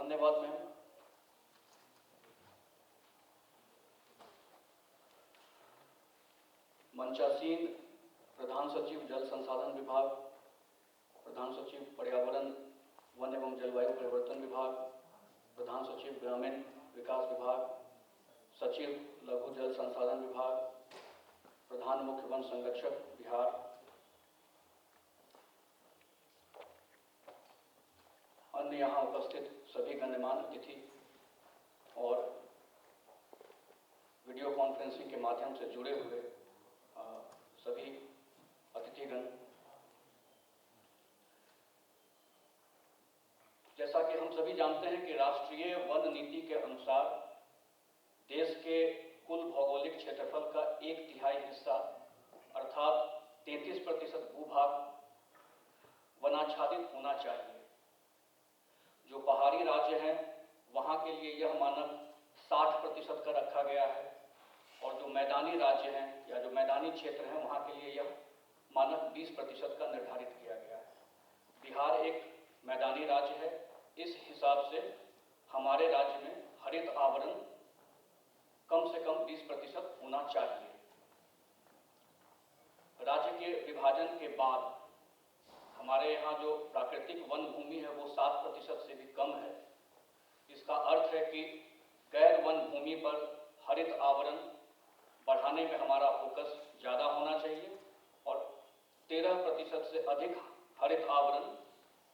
धन्यवाद मैम। मंचासीन प्रधान सचिव जल संसाधन विभाग, प्रधान सचिव पर्यावरण वन एवं जलवायु परिवर्तन विभाग, प्रधान सचिव ग्रामीण विकास विभाग, सचिव लघु जल संसाधन विभाग, प्रधान मुख्य वन संरक्षक बिहार, अन्य यहाँ उपस्थित सभी गणमान्य अतिथि और वीडियो कॉन्फ्रेंसिंग के माध्यम से जुड़े हुए सभी अतिथिगण, जैसा कि हम सभी जानते हैं कि राष्ट्रीय वन नीति के अनुसार देश के कुल भौगोलिक क्षेत्रफल का 1/3 हिस्सा अर्थात 33% भूभाग वनाच्छादित होना चाहिए। जो पहाड़ी राज्य हैं वहाँ के लिए यह मानक 60% का रखा गया है और जो मैदानी राज्य हैं या जो मैदानी क्षेत्र हैं वहाँ के लिए यह मानक 20% का निर्धारित किया गया है। बिहार एक मैदानी राज्य है, इस हिसाब से हमारे राज्य में हरित आवरण कम से कम 20% होना चाहिए। राज्य के विभाजन के बाद हमारे यहाँ जो प्राकृतिक वन भूमि है वो 7% से भी कम है। इसका अर्थ है कि गैर वन भूमि पर हरित आवरण बढ़ाने में हमारा फोकस ज़्यादा होना चाहिए और 13% से अधिक हरित आवरण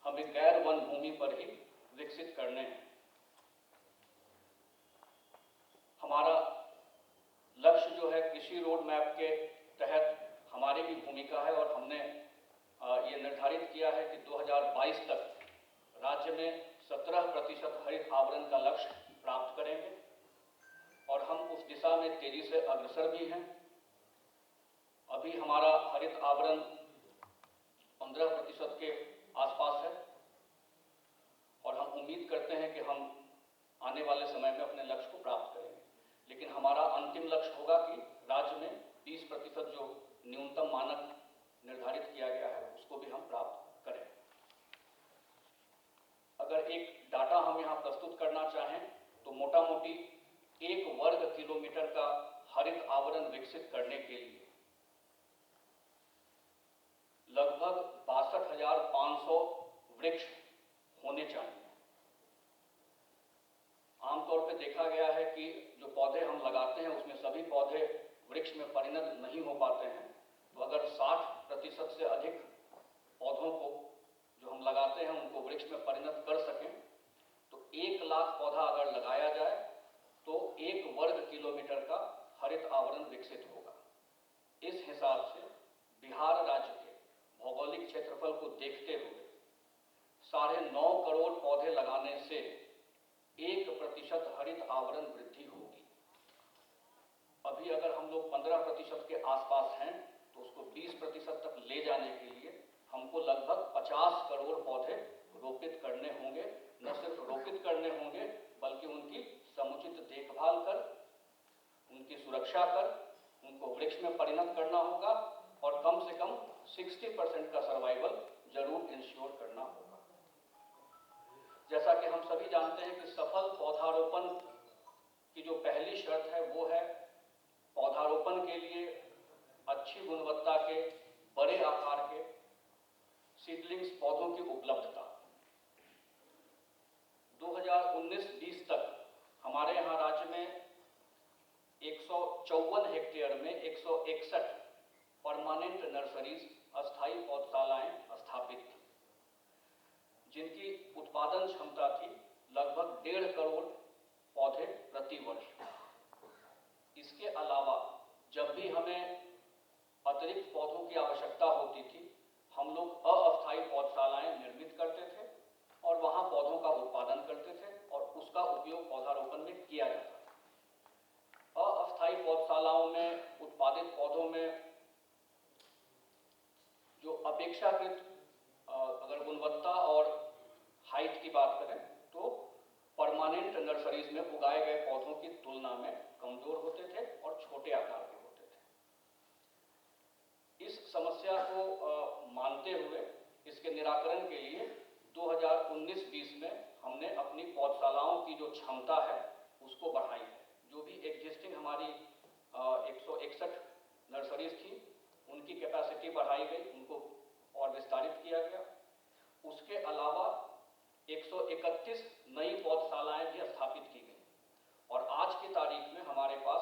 हमें गैर वन भूमि पर ही विकसित करने हैं। हमारा लक्ष्य जो है कृषि रोड मैप के तहत हमारी भी भूमिका है और हमने ये निर्धारित किया है कि 2022 तक राज्य में 17% हरित आवरण का लक्ष्य प्राप्त करेंगे और हम उस दिशा में तेजी से अग्रसर भी हैं। अभी हमारा हरित आवरण 15% के आसपास है और हम उम्मीद करते हैं कि हम आने वाले समय में अपने लक्ष्य को प्राप्त करेंगे, लेकिन हमारा अंतिम लक्ष्य होगा कि राज्य में 20% जो न्यूनतम मानक निर्धारित किया गया है उसको भी हम प्राप्त करें। अगर एक डाटा हम यहाँ प्रस्तुत करना चाहें तो मोटा मोटी 1 वर्ग किलोमीटर का हरित आवरण विकसित करने के लिए लगभग 62,500 वृक्ष होने चाहिए। आमतौर पर देखा गया है कि जो पौधे हम लगाते हैं उसमें सभी पौधे वृक्ष में परिणत नहीं हो पाते हैं, तो अगर 60% से अधिक पौधों को जो हम लगाते हैं उनको वृक्ष में परिणत कर सकें तो 1 लाख पौधा अगर लगाया जाए तो 1 वर्ग किलोमीटर का हरित आवरण विकसित होगा। इस हिसाब से बिहार राज्य के भौगोलिक क्षेत्रफल को देखते हुए 9.5 करोड़ पौधे लगाने से 1% हरित आवरण वृद्धि होगी। अभी अगर हम लोग 15% के आसपास हैं तो उसको 20% तक ले जाने के लिए हमको लगभग 50 करोड़ पौधे रोपित करने होंगे। न सिर्फ रोपित करने होंगे बल्कि उनकी समुचित देखभाल कर, उनकी सुरक्षा कर, उनको वृक्ष में परिणत करना होगा और कम से कम 60% का सर्वाइवल जरूर इंश्योर करना होगा। जैसा कि हम सभी जानते हैं कि सफल पौधारोपण की जो पहली शर्त है वो है पौधारोपण के लिए अच्छी गुणवत्ता के बड़े आकार के सीडलिंग्स पौधों की उपलब्धता। 2019-20 तक हमारे यहाँ राज्य में 154 हेक्टेयर में 161 परमानेंट नर्सरीज अस्थायी पौधशालाएं स्थापित थी, जिनकी उत्पादन क्षमता थी लगभग 1.5 करोड़ पौधे प्रति वर्ष। इसके अलावा जब भी हमें अतिरिक्त पौधों की आवश्यकता होती थी हम लोग अस्थायी पौधशालाएं निर्मित करते थे और वहां पौधों का उत्पादन करते थे और उसका उपयोग पौधारोपण में किया जाता था। अस्थायी पौधशालाओं में उत्पादित पौधों में जो अपेक्षाकृत अगर गुणवत्ता और हाइट की बात करें तो परमानेंट नर्सरीज में उगाए गए पौधों की तुलना में कमजोर होते थे और छोटे आकार के होते थे। इस समस्या को मानते हुए इसके निराकरण के लिए 2019-20 में हमने अपनी पौधशालाओं की जो क्षमता है उसको बढ़ाई है। जो भी एग्जिस्टिंग हमारी 161 नर्सरीज थी उनकी कैपेसिटी बढ़ाई गई, उनको और विस्तारित किया गया। उसके अलावा 131 नई पौधशालाएं भी स्थापित की गई और आज की तारीख में हमारे पास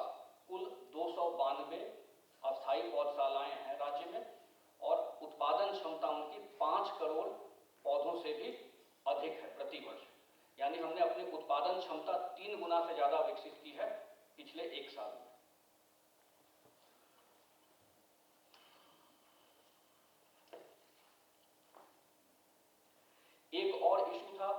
कुल 292 अस्थायी पौधशालाएं हैं राज्य में और उत्पादन क्षमता उनकी 5 करोड़ पौधों से भी अधिक है प्रति वर्ष। यानी हमने अपनी उत्पादन क्षमता 3 गुना से ज्यादा विकसित की है पिछले 1 साल में। एक और इशू था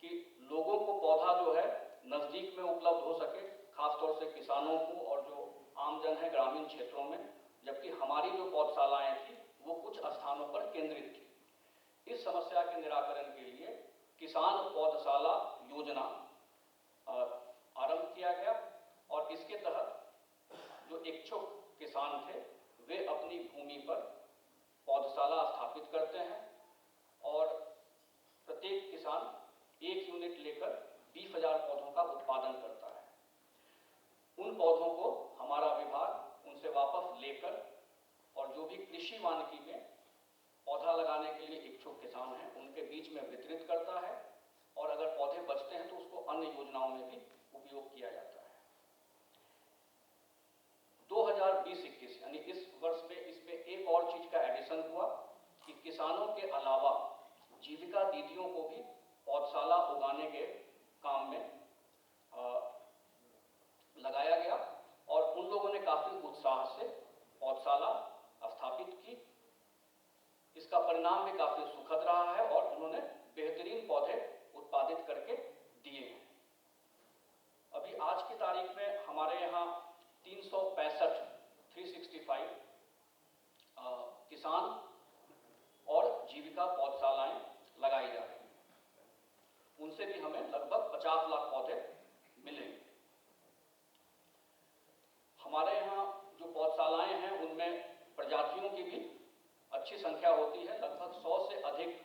कि लोगों को पौधा जो है नजदीक में उपलब्ध हो सके, खासतौर से किसानों को और जो आमजन है ग्रामीण क्षेत्रों में, जबकि हमारी जो पौधशालाएं थी वो कुछ स्थानों पर केंद्रित थी। इस समस्या के निराकरण के लिए किसान पौधशाला योजना आरंभ किया गया और इसके तहत जो इच्छुक किसान थे वे अपनी भूमि पर पौधशाला स्थापित करते हैं और प्रत्येक किसान 1 यूनिट लेकर 20,000 पौधों का उत्पादन करता है। उन पौधों को हमारा विभाग उनसे वापस लेकर और जो भी कृषि वानिकी में पौधा लगाने के लिए इच्छुक किसान हैं उनके बीच में वितरित करता है और अगर पौधे बचते हैं तो उसको अन्य योजनाओं में भी उपयोग किया जाता है। 2020-21 यानी इस वर्ष में इसमें एक और चीज का एडिशन हुआ कि किसानों के अलावा जीविका दीदियों को भी पौधशाला उगाने के काम में लगाया गया और उन लोगों ने काफी उत्साह से पौधशाला स्थापित की। इसका परिणाम भी काफी सुखद रहा है और उन्होंने बेहतरीन पौधे उत्पादित करके दिए हैं। अभी आज की तारीख में हमारे यहाँ 365 किसान और जीविका पौधशालाएं लगाई जा रही हैं। उनसे भी हमें लगभग 50 लाख पौधे मिलेंगे। हमारे यहाँ जो पौधशालाएं हैं उनमें प्रजातियों की भी अच्छी संख्या होती है। लगभग 100 से अधिक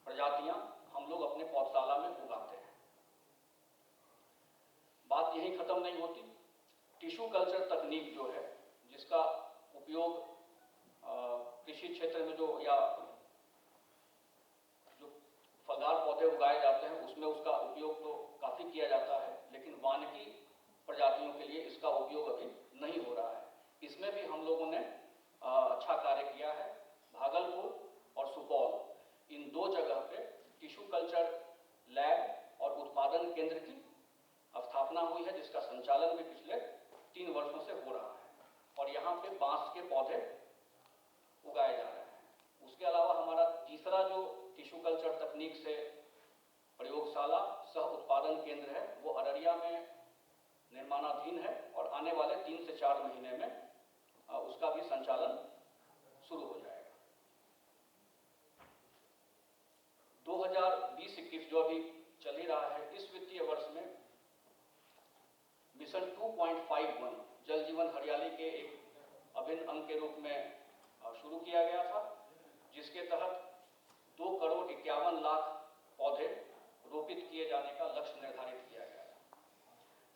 प्रजातियां हम लोग अपने पौधशाला में उगाते हैं। बात यहीं खत्म नहीं होती। टिश्यू कल्चर तकनीक जो है जिसका उपयोग कृषि क्षेत्र में जो फलदार पौधे उगाए जाते हैं उसमें उसका उपयोग तो काफी किया जाता है, लेकिन वानिकी प्रजातियों के लिए इसका उपयोग अभी नहीं हो रहा है। इसमें भी हम लोगों ने अच्छा कार्य किया है। भागलपुर और सुपौल इन 2 जगह पे टिश्यू कल्चर लैब और उत्पादन केंद्र की स्थापना हुई है जिसका संचालन भी पिछले 3 वर्षों से हो रहा है और यहाँ पे बांस के पौधे उगाए जा रहे हैं। उसके अलावा हमारा तीसरा जो टिश्यू कल्चर तकनीक से प्रयोगशाला सह उत्पादन केंद्र है वो अररिया में निर्माणाधीन है और आने वाले 3 से 4 महीने में उसका भी संचालन शुरू हो जाएगा। 2020-21 जो अभी चल ही रहा है, इस वित्तीय वर्ष में मिशन 2.51 जल जीवन हरियाली के एक अभिन्न अंग के रूप में शुरू किया गया था, जिसके तहत 2 करोड़ 51 लाख पौधे रोपित किए जाने का लक्ष्य निर्धारित किया गया था।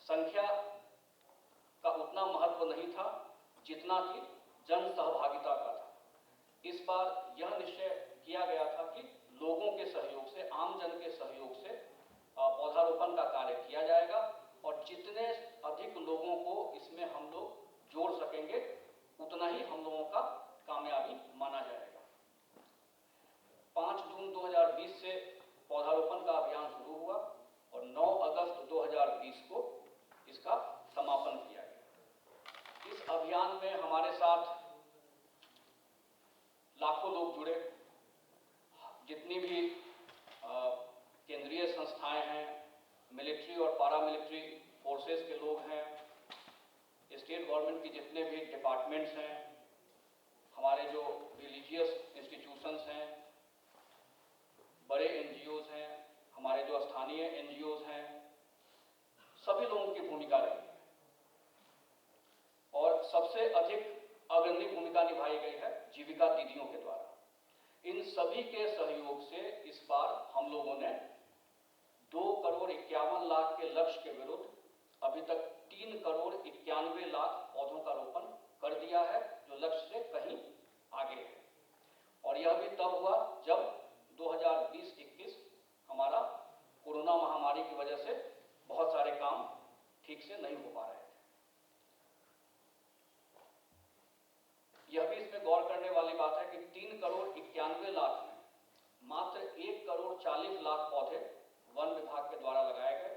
संख्या का उतना महत्व नहीं था जितना कि जन सहभागिता का था। इस बार यह निश्चय किया गया था कि लोगों के सहयोग से, आमजन के सहयोग से पौधारोपण का कार्य किया जाएगा और जितने अधिक लोगों को इसमें हम लोग जोड़ सकेंगे उतना ही हम लोगों का कामयाबी माना जाएगा। 5 जून 2020 से पौधारोपण का अभियान शुरू हुआ और 9 अगस्त 2020 को इसका समापन किया गया। इस अभियान में हमारे साथ लाखों लोग जुड़े। जितनी भी केंद्रीय संस्थाएं हैं, मिलिट्री और पारामिलिट्री फोर्सेस के लोग हैं, स्टेट गवर्नमेंट की जितने भी डिपार्टमेंट्स हैं, हमारे जो रिलीजियस इंस्टीट्यूशंस हैं, बड़े एनजीओज हैं, हमारे जो स्थानीय एनजीओज हैं, सभी लोगों की भूमिका रही है और सबसे अधिक अग्रणी भूमिका निभाई गई है जीविका दीदियों के द्वारा। इन सभी के सहयोग से इस बार हम लोगों ने 2,51,00,000 के लक्ष्य के विरुद्ध अभी तक 3,91,00,000 पौधों का रोपण कर दिया है, जो लक्ष्य से कहीं आगे है। और यह भी तब हुआ जब 2020-21 हमारा कोरोना महामारी की वजह से बहुत सारे काम ठीक से नहीं हो पा रहे थे। यह भी इसमें गौर करने वाली बात है कि 3,91,00,000 में मात्र 1,40,00,000 पौधे वन विभाग के द्वारा लगाए गए,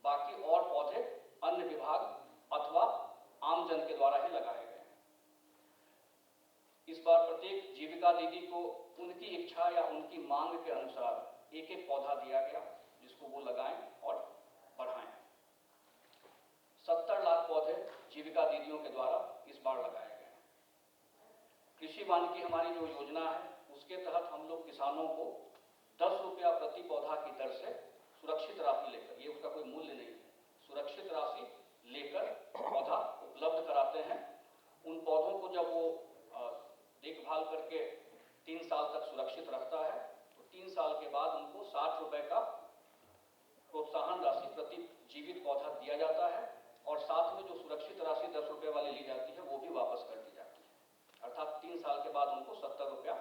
बाकी और पौधे अन्य विभाग अथवा आमजन के द्वारा ही लगाए गए। इस बार प्रत्येक जीविका दीदी को उनकी इच्छा या उनकी मांग के अनुसार एक एक पौधा दिया गया, जिसको वो लगाएं और बढ़ाएं। 70 लाख पौधे जीविका दीदियों के द्वारा इस बार लगाए गए। कृषि वानिकी हमारी जो योजना है, उसके तहत हम लोग किसानों को 10 रुपया प्रति पौधा की दर से सुरक्षित राशि लेकर, ये उसका कोई मूल्य नहीं है, सुरक्षित राशि लेकर पौधा उपलब्ध कराते हैं। उन पौधों को जब वो देखभाल करके 3 साल तक सुरक्षित रखता है, तो 3 साल के बाद उनको 60 रुपए का प्रोत्साहन राशि प्रति जीवित पौधा दिया जाता है, और साथ में जो सुरक्षित राशि 10 रुपए वाली ली जाती है वो भी वापस कर दी जाती है। अर्थात 3 साल के बाद उनको 70 रुपया